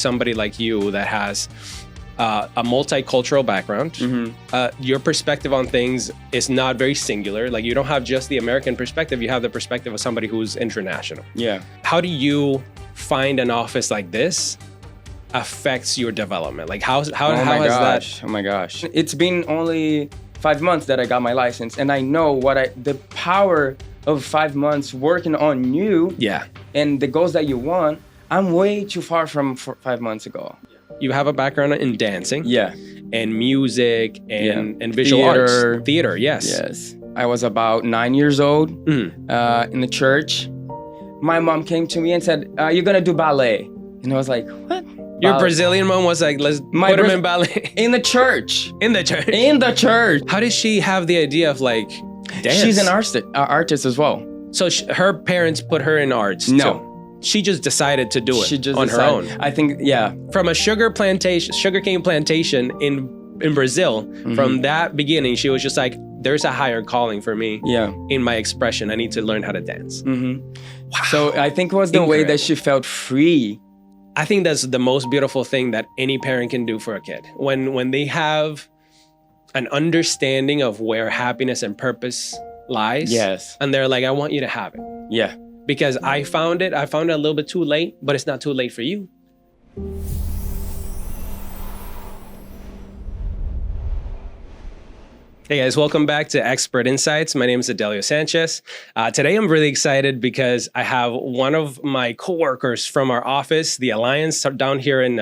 somebody like you that has a multicultural background. Your perspective on things is not very singular. Like, you don't have just the American perspective, you have the perspective of somebody who's international. Yeah. How do you find an office like this affects your development? Like, how has that? Oh my gosh. It's been only 5 months that I got my license, and I know the power of 5 months working on you and the goals that you want. I'm way too far from 5 months ago. You have a background in dancing, and music, and visual arts, theater. Yes. I was about 9 years old in the church. My mom came to me and said, "You're gonna do ballet," and I was like, "What?" Your Brazilian mom was like, "Let's put him in ballet." In the church. In the church. In the church. How did she have the idea of like dance? She's an artist as well. So her parents put her in arts. No. too. She just decided to do it She just on her own. I think, From a sugarcane plantation in Brazil, from that beginning, she was just like, there's a higher calling for me in my expression. I need to learn how to dance. Wow. So I think it was the way that she felt free. I think that's the most beautiful thing that any parent can do for a kid. When they have an understanding of where happiness and purpose lies. Yes. And they're like, I want you to have it. Yeah. Because I found it a little bit too late, but it's not too late for you. Hey guys, welcome back to Expert Insights. My name is Adelio Sanchez. Today I'm really excited because I have one of my coworkers from our office, the Alliance, down here in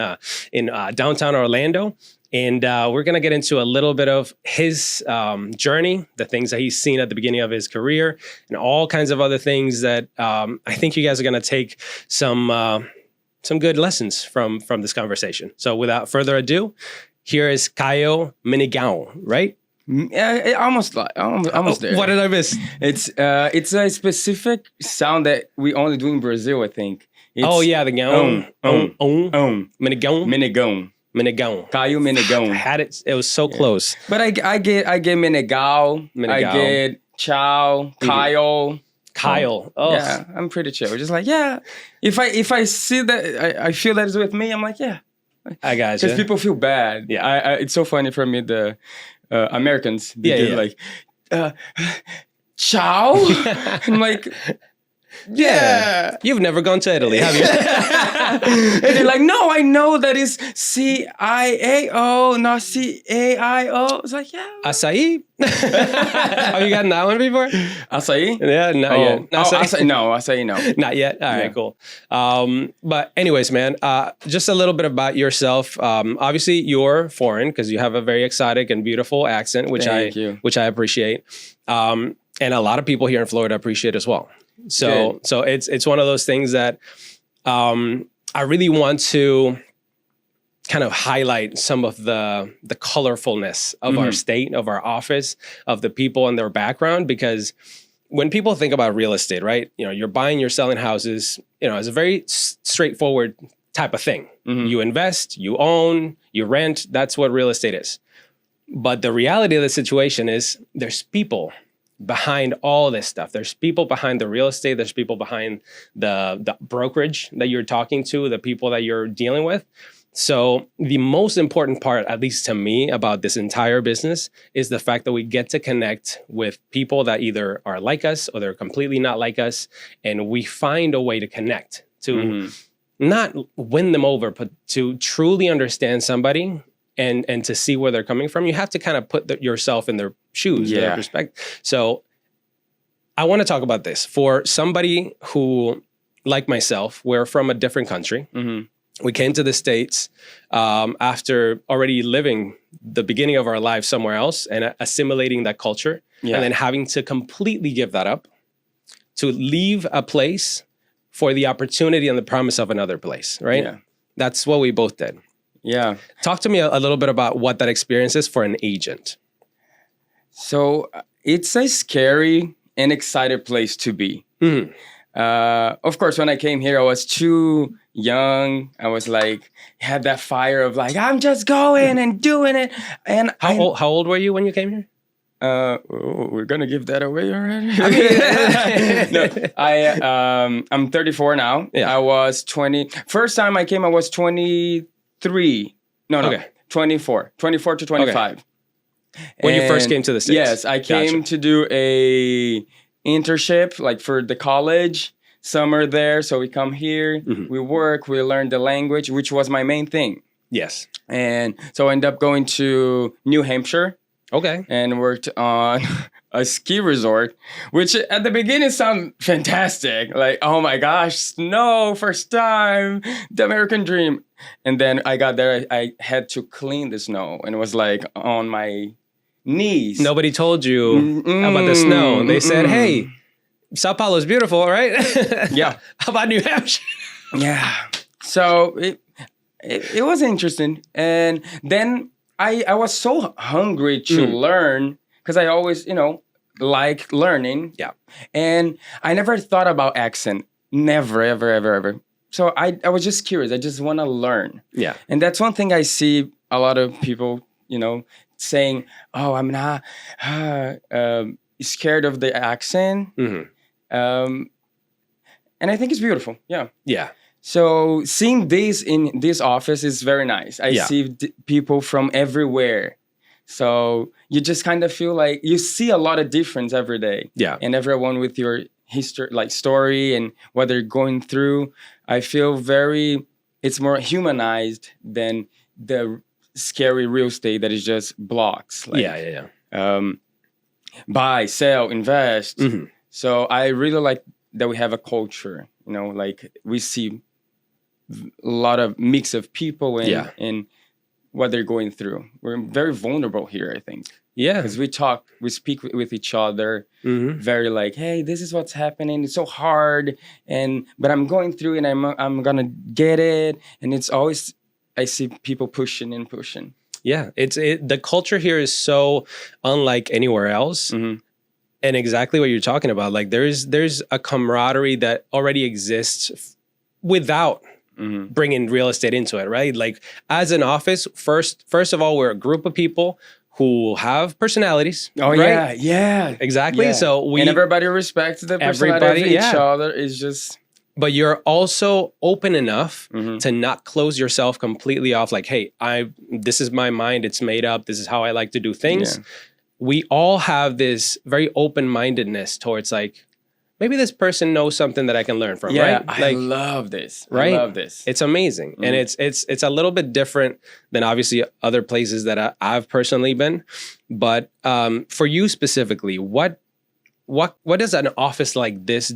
downtown Orlando. And we're going to get into a little bit of his journey, the things that he's seen at the beginning of his career, and all kinds of other things that I think you guys are going to take some good lessons from this conversation. So without further ado, here is Caio Menegao, right? Almost there. What did I miss? It's a specific sound that we only do in Brazil, I think. It's the gaon. Menegão. Menegao. Caio Menegao. I had it. It was so close. But I get Menegao. I get Ciao, Kyle. Kyle. Oh. Yeah, I'm pretty chill. Just like, if I see that, I feel that it's with me, I'm like, I got you. Because people feel bad. Yeah. It's so funny for me, the Americans. They do like, ciao. I'm like, yeah. You've never gone to Italy, have you? And they're like, no, I know that is C-I-A-O, not C-A-I-O. It's like, yeah. Acai? Have you gotten that one before? Acai? Yeah, not yet. Acai, no. Not yet? All right, cool. But anyways, man, just a little bit about yourself. Obviously, you're foreign because you have a very exotic and beautiful accent, which I appreciate. And a lot of people here in Florida appreciate as well. So it's one of those things that I really want to kind of highlight some of the colorfulness of our state, of our office, of the people and their background, because when people think about real estate, right? You know, you're buying, you're selling houses, you know, it's a very straightforward type of thing. You invest, you own, you rent. That's what real estate is. But the reality of the situation is there's people behind all this stuff. There's people behind the real estate. There's people behind the brokerage that you're talking to, the people that you're dealing with. So the most important part, at least to me, about this entire business is the fact that we get to connect with people that either are like us or they're completely not like us. And we find a way to connect, to not win them over, but to truly understand somebody and to see where they're coming from. You have to kind of put yourself in their shoes, their perspective. So I want to talk about this. For somebody who, like myself, we're from a different country. We came to the States after already living the beginning of our lives somewhere else and assimilating that culture, and then having to completely give that up to leave a place for the opportunity and the promise of another place, right? Yeah. That's what we both did. Yeah. Talk to me a little bit about what that experience is for an agent. So it's a scary and excited place to be. Of course, when I came here, I was too young. I was like, had that fire of like, I'm just going and doing it. And how old were you when you came here? we're gonna give that away already. No, I'm 34 now. Yeah. I was 20. First time I came, I was 23. No, okay. 24 to 25. Okay. When you first came to the States? Yes, I came to do a internship, like for the college, summer there. So we come here, we work, we learn the language, which was my main thing. Yes. And so I ended up going to New Hampshire. Okay. And worked on a ski resort, which at the beginning sounded fantastic. Like, oh my gosh, snow, first time, the American dream. And then I got there, I had to clean the snow, and it was like on my knees. Nobody told you about the snow. They said, hey, Sao Paulo is beautiful, right? Yeah. How about New Hampshire? Yeah. So it was interesting. And then I was so hungry to learn, because I always, like learning. Yeah. And I never thought about accent. Never, ever. So I was just curious. I just want to learn. Yeah. And that's one thing I see a lot of people, saying, oh, I'm not scared of the accent. And I think it's beautiful. Yeah. Yeah. So seeing this in this office is very nice. I see people from everywhere. So you just kind of feel like you see a lot of difference every day. Yeah. And everyone with your history, like story and what they're going through. I feel it's more humanized than the scary real estate that is just blocks. Like, buy, sell, invest. So I really like that we have a culture, like we see a lot of mix of people and what they're going through. We're very vulnerable here, I think. Yeah. Because we speak with each other very like, hey, this is what's happening. It's so hard. But I'm going through and I'm going to get it. And it's always, I see people pushing and pushing. Yeah. The culture here is so unlike anywhere else. And exactly what you're talking about. Like there's a camaraderie that already exists without bringing real estate into it, right? Like as an office, first of all, we're a group of people who have personalities. Oh, right? Yeah. Exactly. Yeah. So and everybody respects the personality of each other. It's just... But you're also open enough to not close yourself completely off. Like, hey, this is my mind. It's made up. This is how I like to do things. Yeah. We all have this very open-mindedness towards like, maybe this person knows something that I can learn from, right? Like, I love this. Right? I love this. It's amazing. And it's a little bit different than obviously other places that I've personally been. But for you specifically, what does an office like this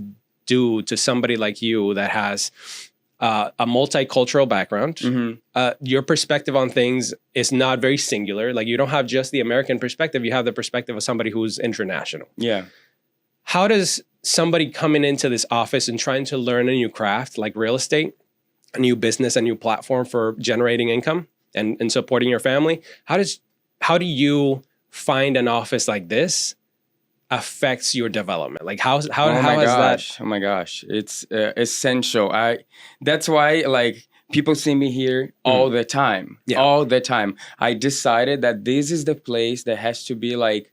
do to somebody like you that has a multicultural background? Your perspective on things is not very singular. Like you don't have just the American perspective. You have the perspective of somebody who's international. Yeah. How does somebody coming into this office and trying to learn a new craft like real estate, a new business, a new platform for generating income and supporting your family, how do you find an office like this affects your development? Like how has that? Oh my gosh, it's essential. That's why like people see me here all the time. Yeah. All the time. I decided that this is the place that has to be like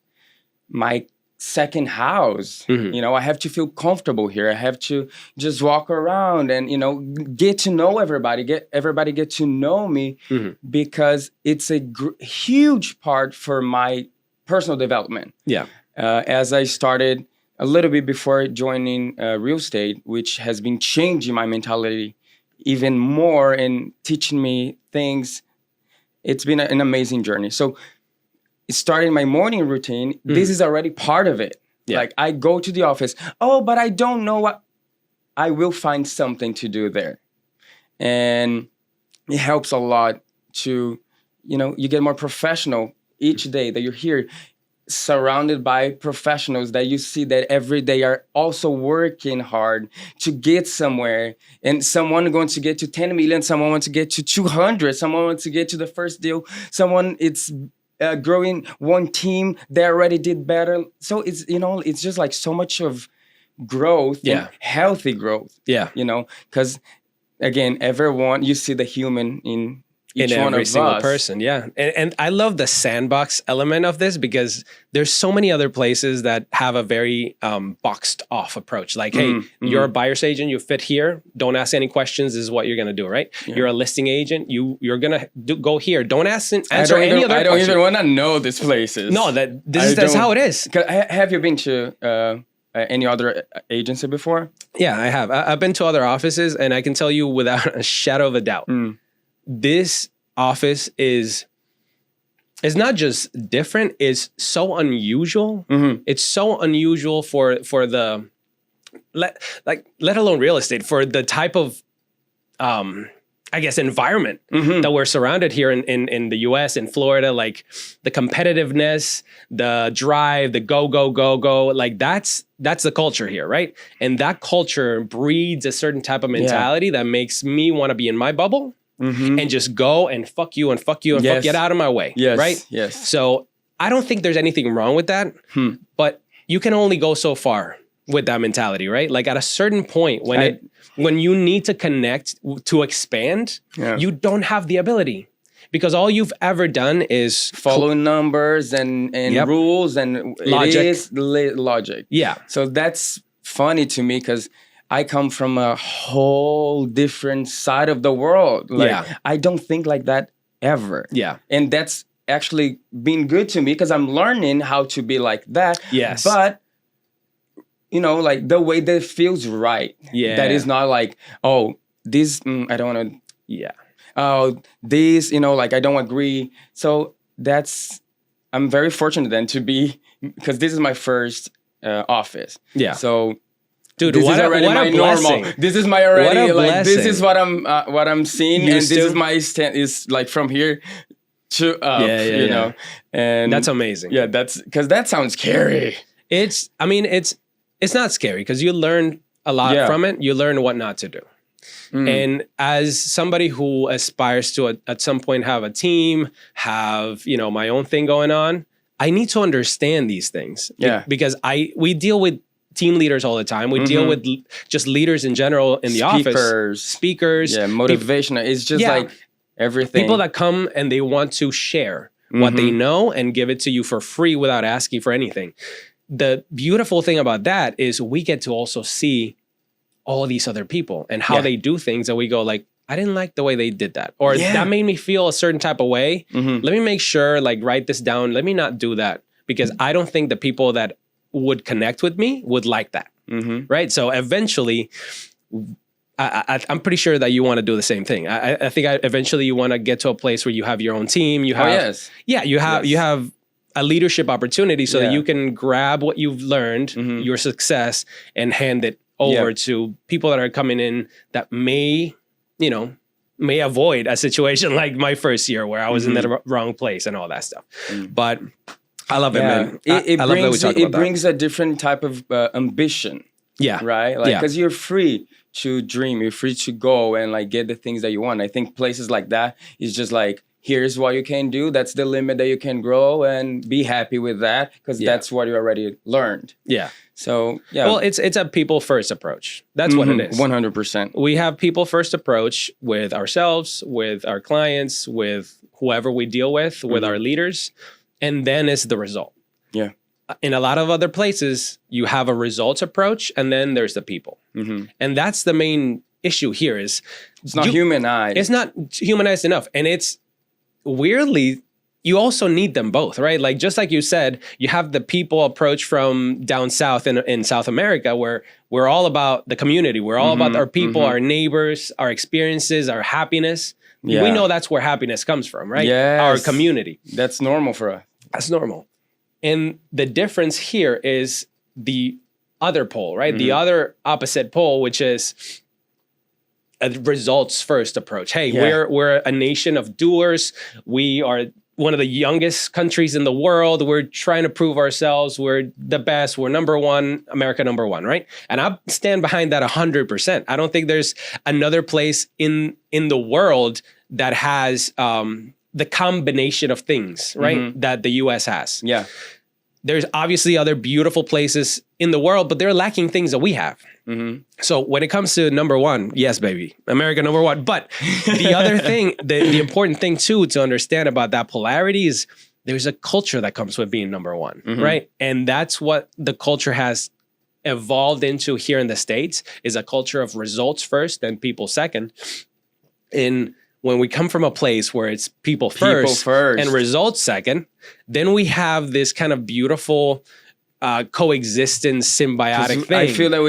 my second house. I have to feel comfortable here. I have to just walk around and get to know everybody, get to know me, because it's a huge part for my personal development. Yeah. As I started a little bit before joining real estate, which has been changing my mentality even more and teaching me things. It's been an amazing journey. So starting my morning routine, this is already part of it. Yeah. Like I go to the office, but I don't know what, I will find something to do there. And it helps a lot to, you get more professional each day that you're here, surrounded by professionals that you see that every day are also working hard to get somewhere. And someone going to get to 10 million, someone wants to get to 200, someone wants to get to the first deal, someone it's growing one team that already did better. So it's, it's just like so much of growth, and healthy growth. Yeah. Because again, everyone, you see the human in each in one every of single us. person. Yeah. And I love the sandbox element of this because there's so many other places that have a very boxed off approach. Like, hey, you're a buyer's agent, you fit here. Don't ask any questions. This is what you're going to do, right? Yeah. You're a listing agent. You're going to go here. Don't answer any other question. I don't even want to know these places. No, that's how it is. Have you been to any other agency before? Yeah, I have. I've been to other offices, and I can tell you without a shadow of a doubt, this office is not just different, it's so unusual. It's so unusual for the let alone real estate, for the type of I guess environment that we're surrounded here in the US, in Florida, like the competitiveness, the drive, the go, like that's the culture here, right? And that culture breeds a certain type of mentality that makes me want to be in my bubble and just go and fuck you and fuck you and fuck, get out of my way, right? Yes. So I don't think there's anything wrong with that, but you can only go so far with that mentality, right? Like at a certain point when you need to connect to expand, you don't have the ability because all you've ever done is follow numbers and rules and logic. It is logic. Yeah. So that's funny to me because I come from a whole different side of the world. Like I don't think like that ever. Yeah. And that's actually been good to me because I'm learning how to be like that. Yes. But you know, like the way that feels right. Yeah. That is not like, oh, this, I don't want to. Yeah. Oh, this, you know, like I don't agree. So I'm very fortunate then to be, because this is my first office. Yeah. So, dude, this what is already what my a blessing. normal. This is my already, what a like, blessing. this is what I'm seeing. And this is my stand, is like from here to up, you know. And that's amazing. Yeah, because that sounds scary. It's not scary because you learn a lot from it. You learn what not to do. And as somebody who aspires to at some point have a team, have, you know, my own thing going on, I need to understand these things. Yeah. Because we deal with team leaders all the time. We deal with just leaders in general in the office. Speakers. Yeah, motivational. It's just like everything. People that come and they want to share what they know and give it to you for free without asking for anything. The beautiful thing about that is we get to also see all these other people and how they do things, and we go like, I didn't like the way they did that, or that made me feel a certain type of way. Let me make sure, like, write this down. Let me not do that because I don't think the people that would connect with me would like that. Right? So eventually, I'm pretty sure that you want to do the same thing. I think eventually you want to get to a place where you have your own team. You have, you have a leadership opportunity so that you can grab what you've learned, your success, and hand it over to people that are coming in that may avoid a situation like my first year where I was in the wrong place and all that stuff. But I love it, man. I love that we talk about that. It brings a different type of ambition. Yeah. Right? Like, because you're free to dream. You're free to go and like get the things that you want. I think places like that is just like, here's what you can do. That's the limit that you can grow, and be happy with that because that's what you already learned. Yeah. So, Well, it's a people first approach. That's what it is. 100%. We have people first approach with ourselves, with our clients, with whoever we deal with our leaders, and then it's the result. Yeah. In a lot of other places, you have a results approach, and then there's the people. And that's the main issue here is it's not humanized. It's not humanized enough. And it's weirdly, you also need them both, right? Like, just like you said, you have the people approach from down south in South America, where we're all about the community. We're all about our people, our neighbors, our experiences, our happiness. We know that's where happiness comes from, right? Yes. Our community. That's normal for us. That's normal. And the difference here is the other pole, right? The other opposite pole, which is a results first approach. Hey, we're a nation of doers. We are one of the youngest countries in the world. We're trying to prove ourselves. We're the best. We're number one, America number one, right? And I stand behind that 100%. I don't think there's another place in the world that has the combination of things, right? That the US has. Yeah. There's obviously other beautiful places in the world, but they're lacking things that we have. So when it comes to number one, yes, baby, America number one. But the other thing, the important thing too to understand about that polarity is there's a culture that comes with being number one, right? And that's what the culture has evolved into here in the States, is a culture of results first and people second. And when we come from a place where it's people first and results second, then we have this kind of beautiful coexistence, symbiotic thing. I feel that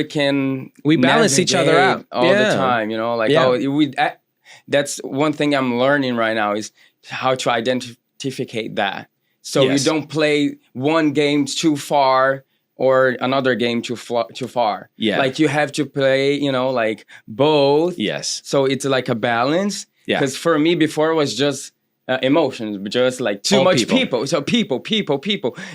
we balance each other out all the time, you know, like that's one thing I'm learning right now is how to identify that. So you don't play one game too far or another game too far. Yeah. Like you have to play, you know, like both. Yes. So it's like a balance. Yeah. Because for me before it was just emotions, just like too much people. So people.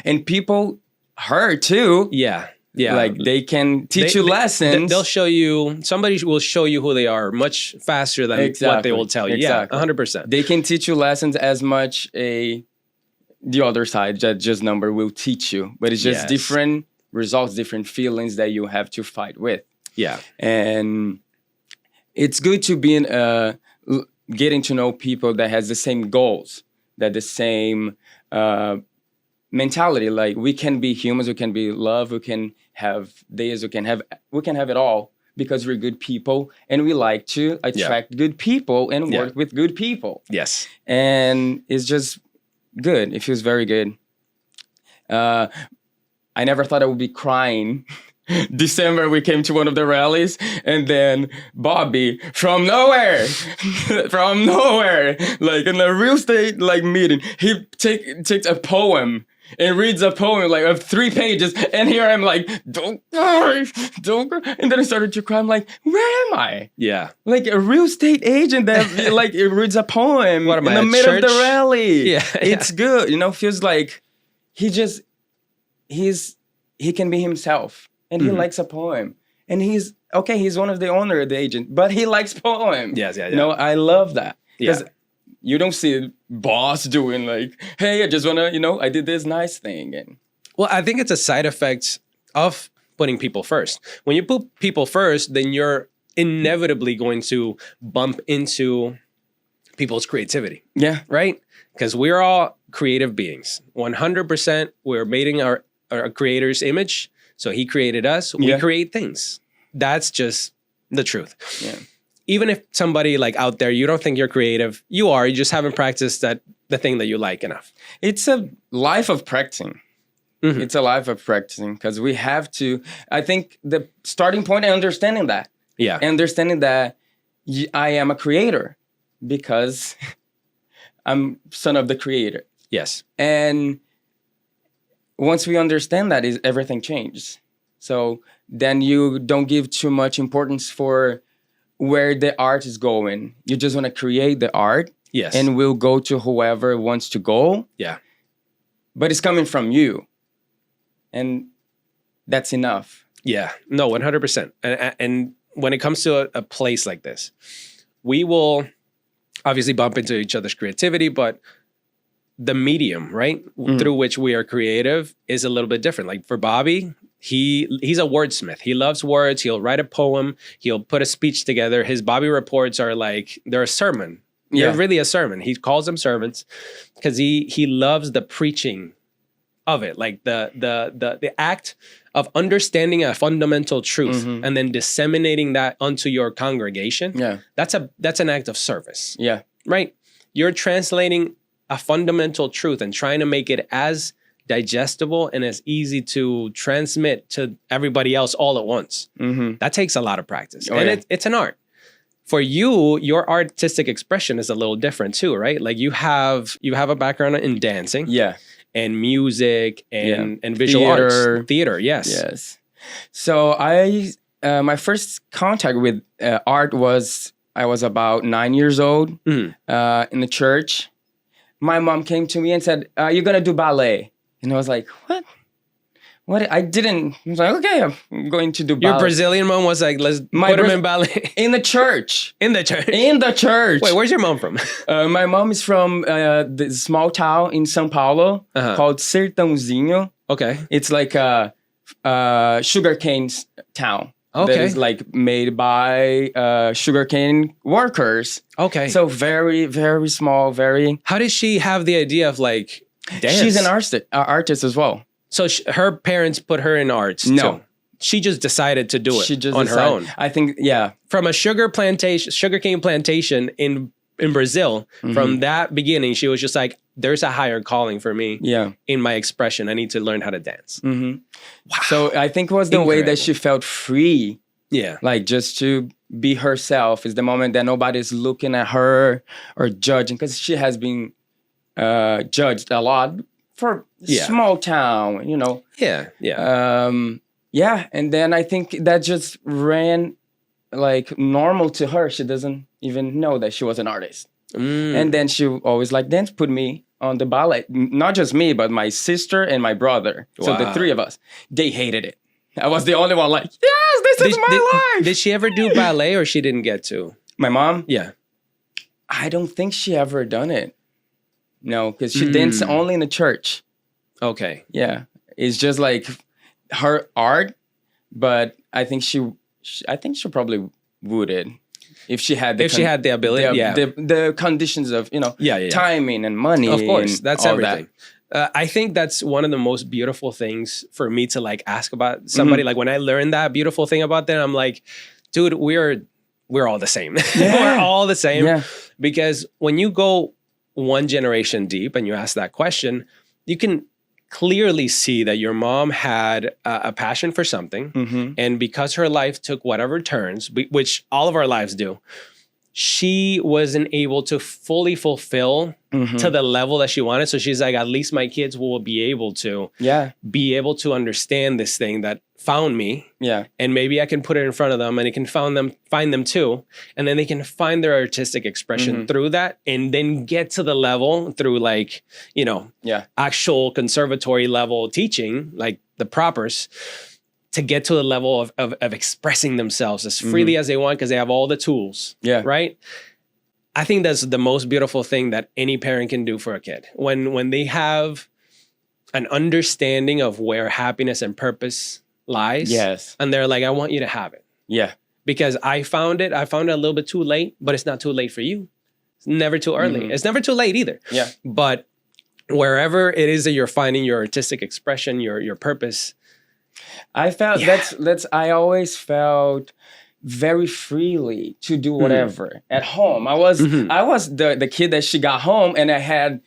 And people hurt too. Yeah. Yeah. Like they can teach you lessons. They'll show you, somebody will show you who they are much faster than what they will tell you. Exactly. Yeah, 100%. They can teach you lessons as much the other side, that just number will teach you. But it's just different results, different feelings that you have to fight with. Yeah. And it's good to be getting to know people that has the same goals, that the same mentality. Like we can be humans, we can be love, we can have days, we can have it all because we're good people and we like to attract good people and work with good people. Yes. And it's just good. It feels very good. I never thought I would be crying. December, we came to one of the rallies, and then Bobby, from nowhere, like in a real estate like meeting, he takes a poem and reads a poem like of 3 pages, and here I'm like, don't cry. And then I started to cry. I'm like, where am I? Yeah. Like a real estate agent that like it reads a poem in the middle of the rally. Yeah. It's good. You know, feels like he can be himself. And he likes a poem. And he's one of the owner of the agent, but he likes poems. Yes. You know, I love that. Because you don't see a boss doing like, hey, I just want to, you know, I did this nice thing. And well, I think it's a side effect of putting people first. When you put people first, then you're inevitably going to bump into people's creativity. Yeah. Right? Because we're all creative beings. 100%, we're made in our creator's image. So he created us. We create things. That's just the truth. Yeah. Even if somebody like out there, you don't think you're creative, you are. You just haven't practiced the thing that you like enough. It's a life of practicing. It's a life of practicing because we have to. I think the starting point is understanding that. Yeah. Understanding that I am a creator because I'm son of the creator. Yes. And once we understand that, everything changes. So then you don't give too much importance for where the art is going. You just want to create the art. Yes. And we'll go to whoever wants to go. Yeah. But it's coming from you. And that's enough. Yeah. No, 100%. And when it comes to a place like this, we will obviously bump into each other's creativity, but the medium, right, through which we are creative is a little bit different. Like for Bobby, he's a wordsmith. He loves words. He'll write a poem. He'll put a speech together. His Bobby reports are like, they're a sermon. They're really a sermon. He calls them sermons because he loves the preaching of it. Like the act of understanding a fundamental truth and then disseminating that onto your congregation. Yeah. That's an act of service. Yeah. Right? You're translating a fundamental truth and trying to make it as digestible and as easy to transmit to everybody else all at once. That takes a lot of practice. It's an art. For you, your artistic expression is a little different too, right? Like you have a background in dancing. Yeah. And music and visual arts. Theater, yes. Yes. So my first contact with art was, I was about 9 years old in the church. My mom came to me and said, you're going to do ballet. And I was like, what? I didn't. I was like, okay, I'm going to do ballet. Your Brazilian mom was like, let's put him in ballet. In the church. In the church? In the church. Wait, where's your mom from? My mom is from the small town in São Paulo called Sertãozinho. Okay. It's like a sugarcane town. that is like made by sugarcane workers. Okay. So very, very small, very... How did she have the idea of like dance? She's an artist as well. So her parents put her in arts too? She just decided to do it on her own. I think, yeah. From a sugarcane plantation in Brazil, from that beginning, she was just like, there's a higher calling for me in my expression. I need to learn how to dance. Wow. So I think it was the way that she felt free. Yeah. Like just to be herself is the moment that nobody's looking at her or judging, because she has been judged a lot for small town, you know. Yeah, yeah. Yeah, and then I think that just ran like normal to her. She doesn't even know that she was an artist. And then she always like dance, put me on the ballet. Not just me, but my sister and my brother. Wow. So the three of us, they hated it. I was the only one like, yes, this is my life. Did she ever do ballet or she didn't get to? My mom? Yeah. I don't think she ever done it. No, because she danced only in the church. Okay. Yeah. It's just like her art, but I think she probably would if she had the ability, the conditions of, you know, timing and money. Of course, that's everything. That. I think that's one of the most beautiful things for me to like ask about somebody. Like when I learned that beautiful thing about them, I'm like, dude, we're all the same. We're all the same. Yeah. Because when you go one generation deep and you ask that question, you can clearly see that your mom had a passion for something. And because her life took whatever turns, which all of our lives do, she wasn't able to fully fulfill to the level that she wanted. So she's like, at least my kids will be able to understand this thing that found me. Yeah. And maybe I can put it in front of them and it can find them too. And then they can find their artistic expression through that and then get to the level through like, you know, actual conservatory level teaching, like the propers, to get to the level of expressing themselves as freely as they want because they have all the tools. Yeah. Right? I think that's the most beautiful thing that any parent can do for a kid. When they have an understanding of where happiness and purpose lies. Yes. And they're like, I want you to have it. Yeah. Because I found it a little bit too late, but it's not too late for you. It's never too early. It's never too late either. Yeah. But wherever it is that you're finding your artistic expression, your purpose, I felt I always felt very freely to do whatever at home. I was the kid that she got home and I had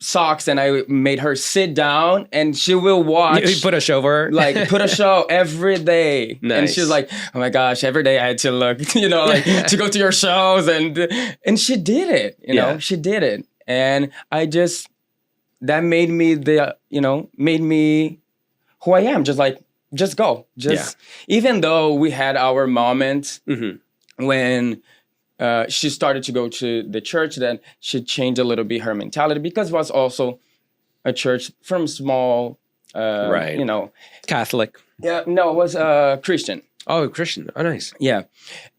socks and I made her sit down and she will watch. You put a show for her? Like put a show every day. Nice. And she's like, oh my gosh, every day I had to look, you know, like to go to your shows and she did it, you know, she did it. And that made me who I am, just go. Even though we had our moments when she started to go to the church, then she changed a little bit her mentality because it was also a church from small, you know. Catholic. Yeah, no, it was Christian. Oh, Christian. Oh, nice. Yeah.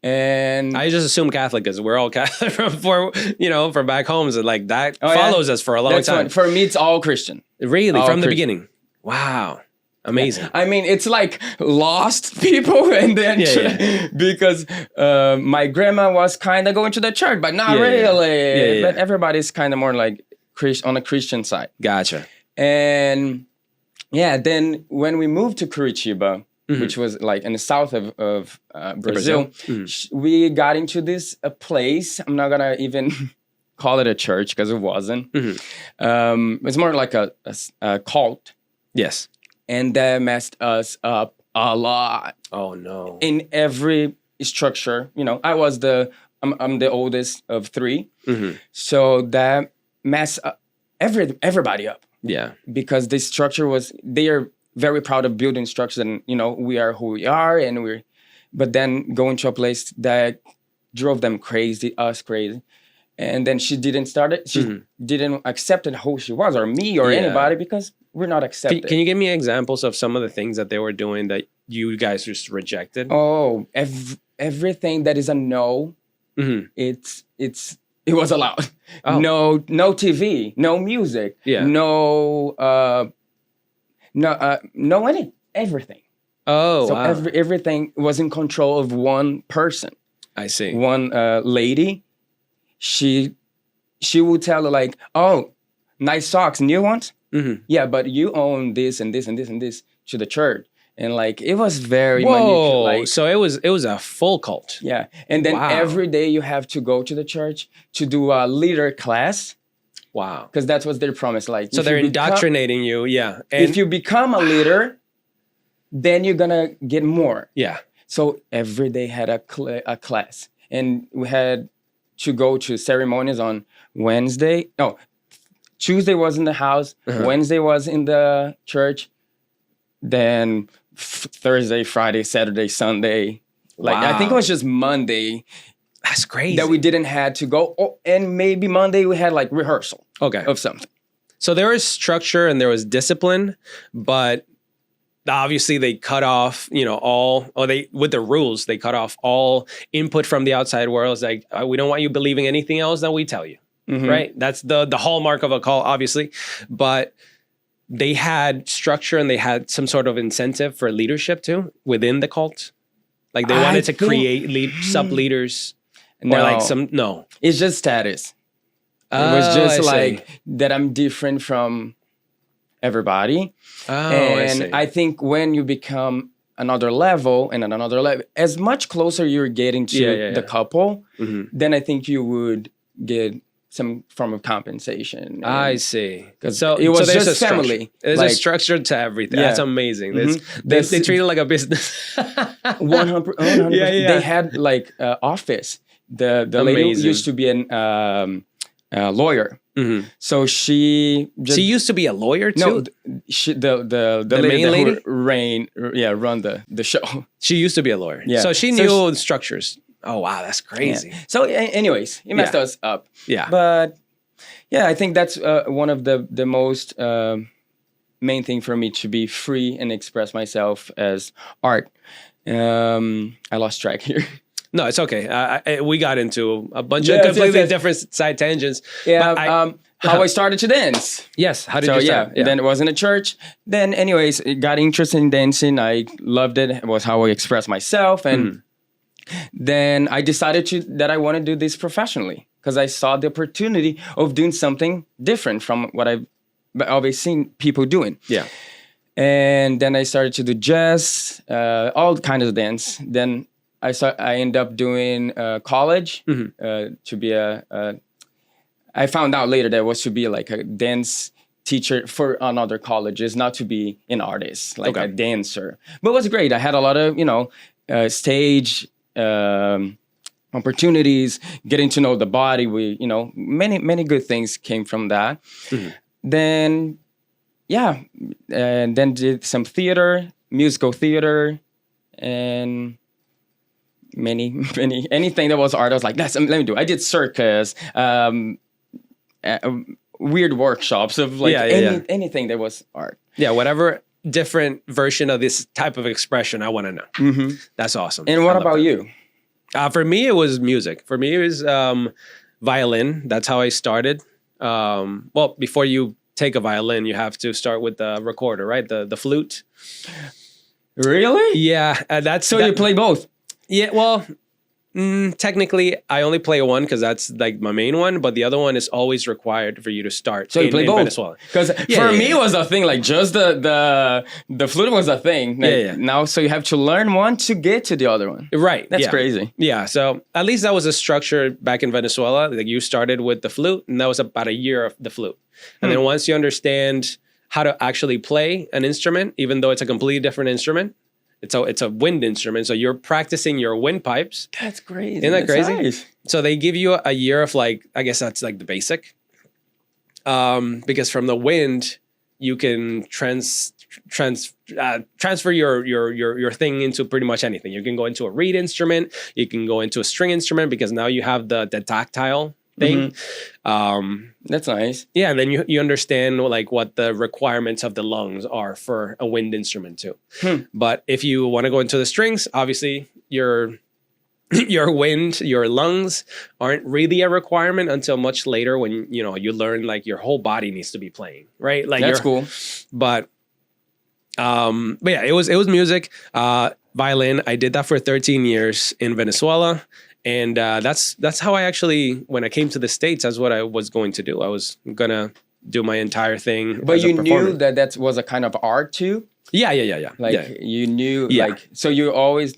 And I just assume Catholic because we're all Catholic from back home. So like that follows us for a long time. For me, it's all Christian. Really? All from the beginning? Wow. Amazing. I mean, it's like lost people and then because my grandma was kind of going to the church, but not really. Yeah. But everybody's kind of more like on the Christian side. Gotcha. And then when we moved to Curitiba, which was like in the south of Brazil, we got into this place. I'm not gonna even call it a church because it wasn't. It's more like a cult. Yes. And that messed us up a lot. Oh no! In every structure, you know, I'm the oldest of three, so that messed everybody up. Yeah, because this structure they are very proud of building structures, and you know, we are who we are, but then going to a place that drove them crazy, us crazy. And then she didn't start it. She didn't accept who she was or me or anybody because we're not accepted. Can you give me examples of some of the things that they were doing that you guys just rejected? Oh, everything that is a no, it was allowed. Oh. No TV, no music, no everything. Oh, so wow. everything was in control of one person. I see. One lady, she would tell her like, "Oh, nice socks, new ones. Mm-hmm. Yeah, but you own this and this and this and this to the church." And like it was very Whoa! So it was a full cult. Yeah, and then every day you have to go to the church to do a leader class. Wow! Because that's what their promise. Like, so they're indoctrinating you. Yeah, and if you become a leader, then you're gonna get more. Yeah. So every day had a class, and we had to go to ceremonies on Wednesday. No, Tuesday was in the house. Wednesday was in the church. Then Thursday, Friday, Saturday, Sunday. Like I think it was just Monday. That's crazy. That we didn't had to go. Oh, and maybe Monday we had like rehearsal. Okay. Of something. So there was structure and there was discipline, but obviously they cut off, with the rules, they cut off all input from the outside world. It's like, we don't want you believing anything else than we tell you. Mm-hmm. Right? That's the hallmark of a cult, obviously. But they had structure and they had some sort of incentive for leadership too within the cult. Like they wanted to create sub leaders. No. It's just status. It was just like that I'm different from everybody. And I think when you become another level and another level, as much closer you're getting to the couple, then I think you would get some form of compensation. I see. So it was just family. There's a structure to everything. Yeah. That's amazing. They treat it like a business. 100%. Yeah. They had like office. The lady used to be a lawyer. Mm-hmm. So she used to be a lawyer too. No, the lady that run the show. She used to be a lawyer. Yeah. So she knew structures. Oh wow, that's crazy. Yeah. So anyways, it messed us up. Yeah. But yeah, I think that's one of the most main thing for me to be free and express myself as art. I lost track here. No, it's okay. We got into a bunch of completely different side tangents. Yeah. How I started to dance. Yes. How did you start? Yeah. Then it was in a church. Then anyways, it got interested in dancing. I loved it. It was how I expressed myself. And then I decided that I want to do this professionally because I saw the opportunity of doing something different from what I've always seen people doing. Yeah. And then I started to do jazz, all kinds of dance. Then I ended up doing college to be I found out later that it was to be like a dance teacher for another colleges, not to be an artist, like a dancer. But it was great. I had a lot of, stage opportunities, getting to know the body. Many good things came from that. Then, and then did some theater, musical theater, and anything that was art. I was like, let me do it. I did circus, weird workshops of like anything that was art. Yeah, whatever different version of this type of expression, I want to know. Mm-hmm. That's awesome. And what about you? For me, it was music. For me, it was violin. That's how I started. Well, before you take a violin, you have to start with the recorder, right? The flute. Really? Yeah, you play both? Yeah, well, technically, I only play one because that's like my main one, but the other one is always required for you to start. So you play both? Venezuela. Because for me, it was a thing, like just the flute was a thing. Like, now, so you have to learn one to get to the other one. Right. That's crazy. Yeah, so at least that was a structure back in Venezuela. Like you started with the flute, and that was about a year of the flute. And then once you understand how to actually play an instrument, even though it's a completely different instrument, it's a wind instrument, so you're practicing your windpipes. That's crazy. Isn't that crazy? Nice. So they give you a year of like, I guess that's like the basic. Because from the wind, you can transfer your thing into pretty much anything. You can go into a reed instrument. You can go into a string instrument because now you have the tactile thing. That's nice. Yeah, and then you understand like what the requirements of the lungs are for a wind instrument too. But if you want to go into the strings, obviously your wind, your lungs aren't really a requirement until much later when you learn like your whole body needs to be playing, right? Like that's cool. But But yeah, it was music, violin. I did that for 13 years in Venezuela. And that's how I actually, when I came to the States, that's what I was going to do. I was going to do my entire thing. But you knew that was a kind of art too? Yeah. You knew, so you always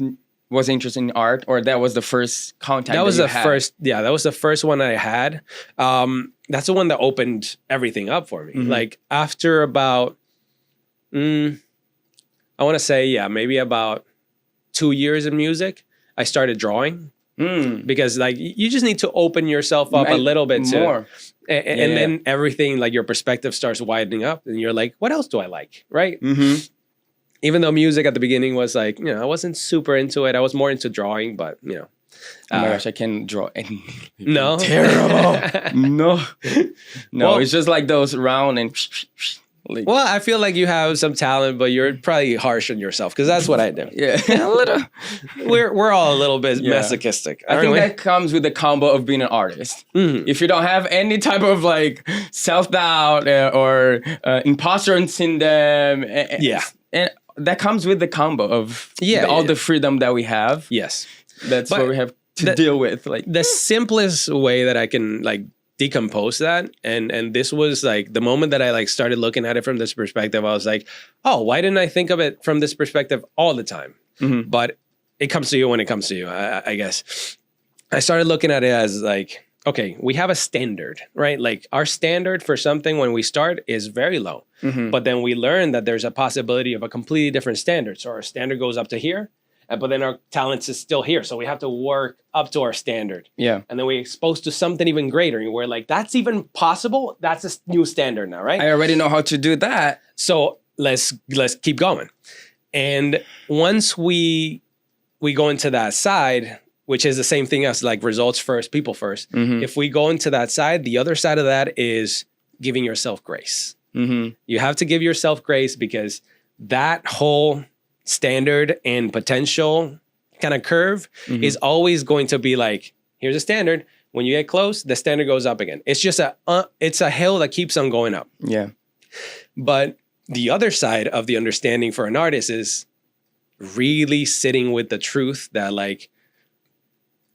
was interested in art, or that was the first contact that was the first, that was the first one I had. That's the one that opened everything up for me. Like after about, I want to say, maybe about 2 years in music, I started drawing. Because like you just need to open yourself up a little bit more, and then everything, like your perspective starts widening up, and you're like, what else do I like, right? Even though music at the beginning was like, I wasn't super into it. I was more into drawing, but oh my gosh, I can't draw anything. No, terrible. No, well, it's just like those round and. Well, I feel like you have some talent, but you're probably harsh on yourself, because that's what I do. Yeah, a little. We're all a little bit masochistic. I think that comes with the combo of being an artist. If you don't have any type of like self-doubt or imposter syndrome, and that comes with the combo of all the freedom that we have. Yes, that's what we have to deal with. Like the simplest way that I can like decompose that, and this was like the moment that I like started looking at it from this perspective. I was like, oh, why didn't I think of it from this perspective all the time? But it comes to you when it comes to you, I guess. I started looking at it as like, okay, we have a standard, right? Like our standard for something when we start is very low, but then we learn that there's a possibility of a completely different standard. So our standard goes up to here, but then our talents is still here. So we have to work up to our standard. Yeah. And then we're exposed to something even greater. And we're like, that's even possible? That's a new standard now, right? I already know how to do that. So let's keep going. And once we go into that side, which is the same thing as like results first, people first. If we go into that side, the other side of that is giving yourself grace. You have to give yourself grace, because that whole standard and potential kind of curve is always going to be like, here's a standard. When you get close, the standard goes up again. It's just it's a hill that keeps on going up. Yeah. But the other side of the understanding for an artist is really sitting with the truth that like,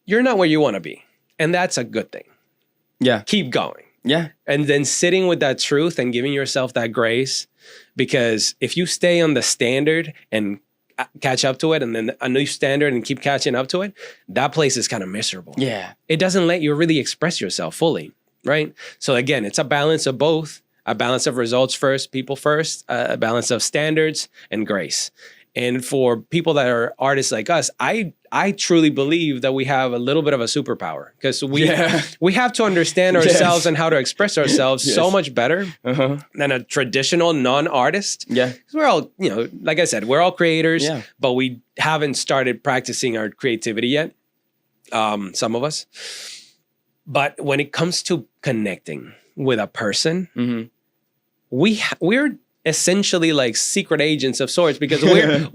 you're not where you want to be. And that's a good thing. Yeah. Keep going. Yeah. And then sitting with that truth and giving yourself that grace. Because if you stay on the standard and catch up to it, and then a new standard and keep catching up to it, that place is kind of miserable. Yeah. It doesn't let you really express yourself fully, right? So again, it's a balance of both, a balance of results first, people first, a balance of standards and grace. And for people that are artists like us, I truly believe that we have a little bit of a superpower, because we have to understand ourselves and how to express ourselves so much better than a traditional non-artist. Yeah. Because we're all, like I said, we're all creators, but we haven't started practicing our creativity yet. Some of us. But when it comes to connecting with a person, we're essentially like secret agents of sorts, because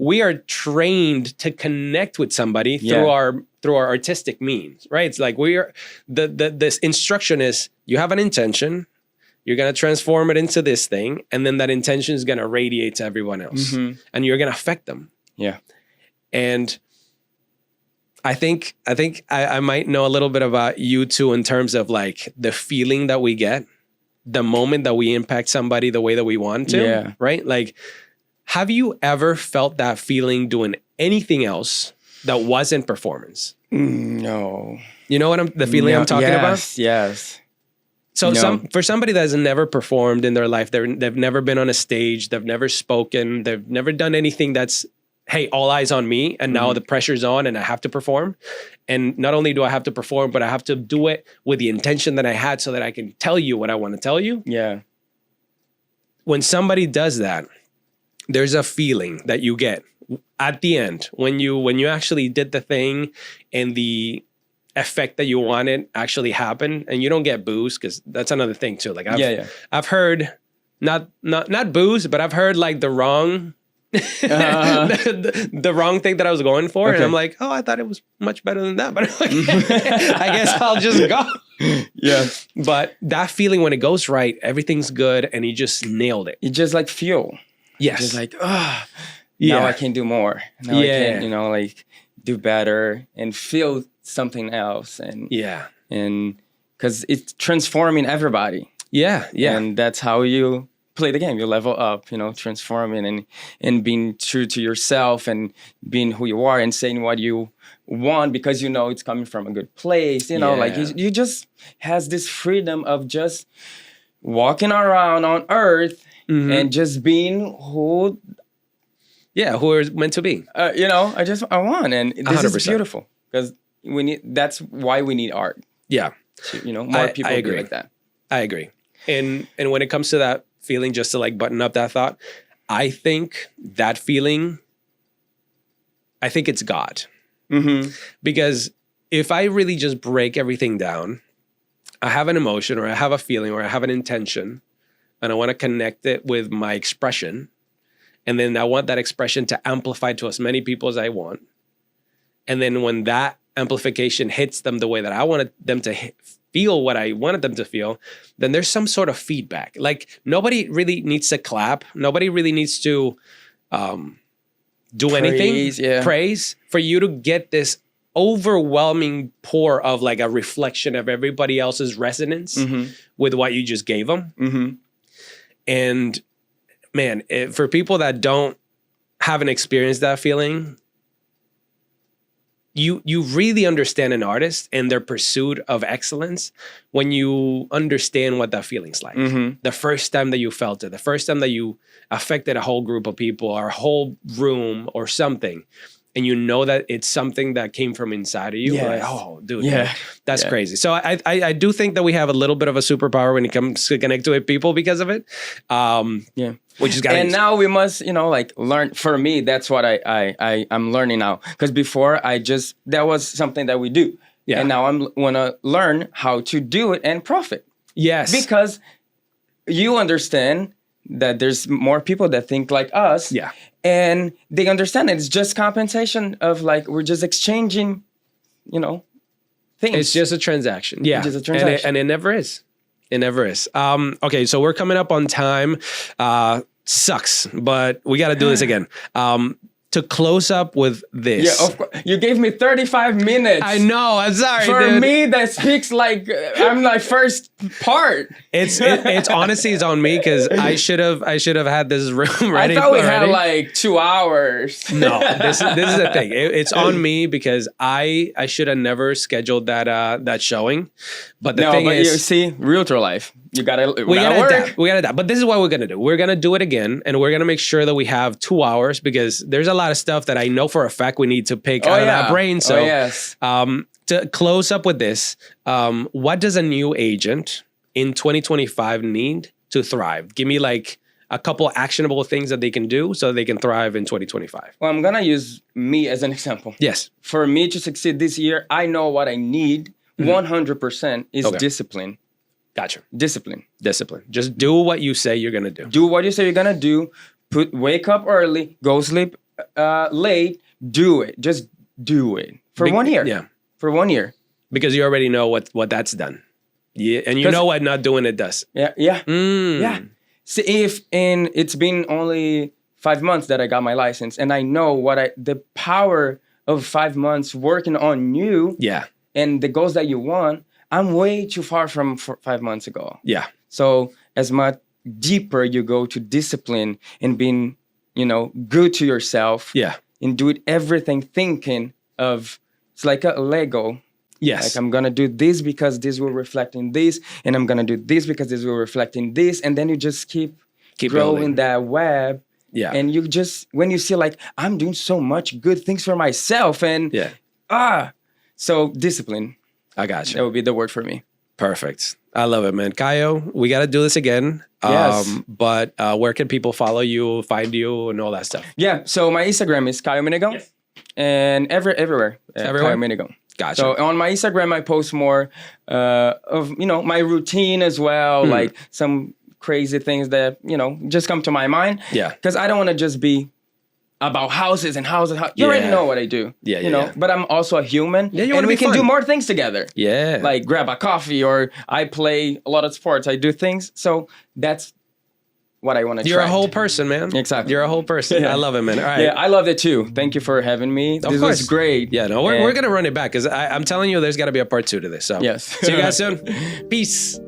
we are trained to connect with somebody through our artistic means, right? It's like we are this instruction is, you have an intention, you're going to transform it into this thing, and then that intention is going to radiate to everyone else, and you're going to affect them. Yeah. And I think I might know a little bit about you too, in terms of like the feeling that we get the moment that we impact somebody the way that we want to, right? Like, have you ever felt that feeling doing anything else that wasn't performance? No. You know what the feeling I'm talking about? Yes. So for somebody that has never performed in their life, they've never been on a stage, they've never spoken, they've never done anything that's, hey, all eyes on me, and now the pressure's on and I have to perform. And not only do I have to perform, but I have to do it with the intention that I had so that I can tell you what I want to tell you. Yeah. When somebody does that, there's a feeling that you get at the end when you actually did the thing and the effect that you wanted actually happened, and you don't get boos, because that's another thing too. Like I've heard not boos, but I've heard like the wrong the wrong thing that I was going for, and I'm like, oh, I thought it was much better than that, but I guess I'll just go. Yeah. But that feeling when it goes right, everything's good, and you just nailed it. You just like fuel. Yes. Just like, now I can do more. Now I can, like do better and feel something else. And because it's transforming everybody. Yeah. And that's how you play the game. You level up, transforming and being true to yourself and being who you are and saying what you want because it's coming from a good place. Like you just has this freedom of just walking around on earth and just being who we're meant to be. I want, and this 100%. Is beautiful because that's why we need art. Yeah. More people I agree. Be like that. I agree. And when it comes to that feeling, just to like button up that thought, I think that feeling, I think it's God. Because if I really just break everything down, I have an emotion or I have a feeling or I have an intention and I want to connect it with my expression. And then I want that expression to amplify to as many people as I want. And then when that amplification hits them the way that I wanted them to feel what I wanted them to feel, then there's some sort of feedback. Like nobody really needs to clap. Nobody really needs to do anything. Praise for you to get this overwhelming pour of like a reflection of everybody else's resonance with what you just gave them. And man, for people that haven't experienced that feeling, you really understand an artist and their pursuit of excellence when you understand what that feeling's like. The first time that you felt it, the first time that you affected a whole group of people or a whole room or something, and you know that it's something that came from inside of you. Like, oh, dude, that's crazy. So I do think that we have a little bit of a superpower when it comes to connect with people because of it. Which is and now we must, like learn. For me, that's what I'm learning now. Because before that was something that we do. Yeah. And now I'm want to learn how to do it and profit. Yes. Because you understand that there's more people that think like us. Yeah. And they understand that it's just compensation of like, we're just exchanging, things. It's just a transaction. Yeah. It's just a transaction. And it never is. It never is. Okay, so we're coming up on time. Sucks, but we got to do this again. To close up with this. Yeah, of course. You gave me 35 minutes. I know. I'm sorry, For dude. me, that speaks like I'm like first part. It's honestly it's on me because I should have had this room ready. I thought we had like 2 hours. No, this is the thing. It's on me because I should have never scheduled that showing. But the thing is, you see, realtor life. We gotta work. We gotta adapt. But this is what we're gonna do. We're gonna do it again, and we're gonna make sure that we have 2 hours because there's a lot of stuff that I know for a fact we need to pick out of that brain. So, to close up with this, what does a new agent in 2025 need to thrive? Give me like a couple actionable things that they can do so they can thrive in 2025. Well, I'm gonna use me as an example. Yes. For me to succeed this year, I know what I need. 100% is discipline. Gotcha. Discipline. Just do what you say you're gonna do. Do what you say you're gonna do. Wake up early. Go sleep late. Do it. Just do it for 1 year. Yeah. For 1 year. Because you already know what that's done. Yeah, and you know what not doing it does. Yeah. Yeah. See, it's been only 5 months that I got my license, and I know the power of 5 months working on you. Yeah. And the goals that you want. I'm way too far from 5 months ago. Yeah. So as much deeper you go to discipline and being, good to yourself. Yeah. And do everything thinking of, it's like a Lego. Yes. Like I'm going to do this because this will reflect in this. And I'm going to do this because this will reflect in this. And then you just keep growing building that web. Yeah. And you just, when you see like, I'm doing so much good things for myself. And so discipline. I got you. That would be the word for me. Perfect. I love it, man. Caio, we got to do this again. Yes. But where can people follow you, find you, and all that stuff? Yeah. So my Instagram is Caio Menegao. Yes. And everywhere. Caio Menegao. Gotcha. So on my Instagram, I post more of, my routine as well. Like some crazy things that, just come to my mind. Yeah. Because I don't want to just be about houses. You already know what I do. Yeah. But I'm also a human. Yeah, and we can do more things together. Yeah. Like grab a coffee, or I play a lot of sports. I do things. So that's what I want to. You're a whole person, man. Exactly. You're a whole person. Yeah. I love it, man. All right. Yeah, I loved it too. Thank you for having me. This was great. Yeah, no, we're gonna run it back because I'm telling you, there's got to be a part 2 to this. So yes. See you guys soon. Peace.